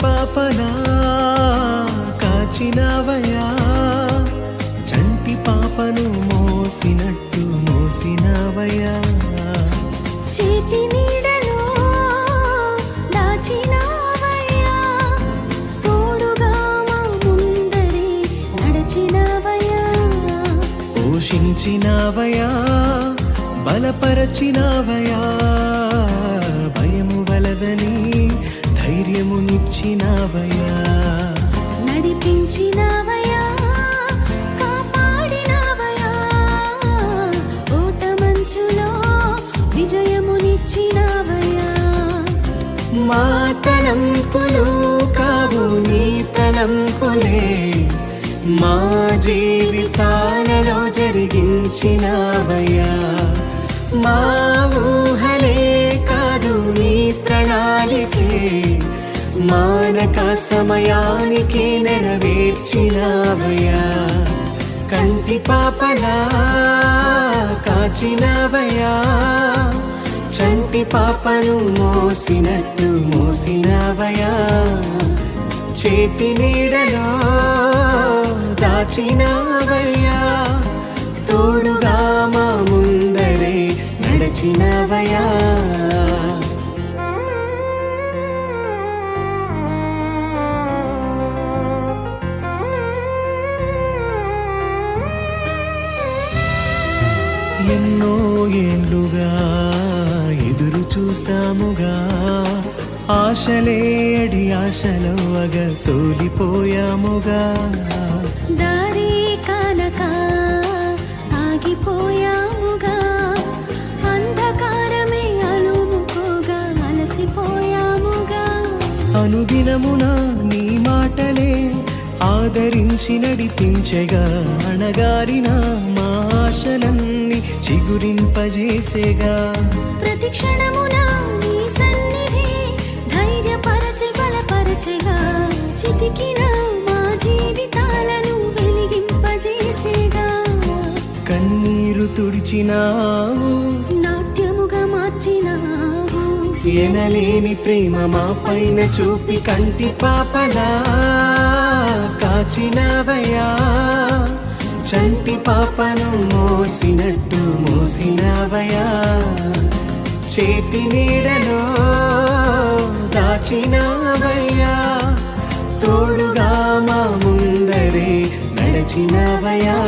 పాపలా కాచినవయా చంటి పాపను మోసినట్టు మోసినవయా చేతి నీడలో దాచినవయా తోడుగా మా ముందరే నడచినవయా పోషించినవయా బలపరచినవయా భయము వలదని ధైర్యమునిచ్చినవయా నడిపించినవయా కాపాడినవయా ఓట మంచులో విజయమునిచ్చినవయా మా తలంపులు కావు నీ తలంపులే మా జీవితాలలో జరిగించినవయా మా ఊహలే కాదు నీ ప్రణాళికే మానక సమయానికి నెరవేర్చినవయా కంటి పాపలా కాచినవయా చంటి పాపను మోసినట్టు మోసినవయా చేతి నీడలో దాచినవయ్యా తోడుగా మా ముందరే నడచినవయ్యా ఎన్నో ఏండ్లుగా ఎదురు చూసాముగా ఆశలే అడి ఆశలో అగ సోలిపోయాముగా దారి కానక ఆగిపోయాముగా అంధకారమే అలుముకోగా అలసిపోయాముగా అనుదినమున నీ మాటలే ఆదరించి నడిపించగా అణగారిన మా ఆశలన్నీ చిగురింపజేసేగా ప్రతి క్షణమున నీ సన్నిధి ధైర్యపరచి బలపరచగా చితికిన మా జీవితాలను వెలిగింపజేసేగా కన్నీరు తుడిచినావు నాట్యముగా మార్చినావు ఎనలేని ప్రేమ మా పైన చూపి కంటి పాపలా కాచినవయ్యా చంటి పాపను మోసినట్టు మోసినవయ్యా చేతి నీడలో దాచినవయ్యా తోడుగా మా ముందరే నడచినవయ్యా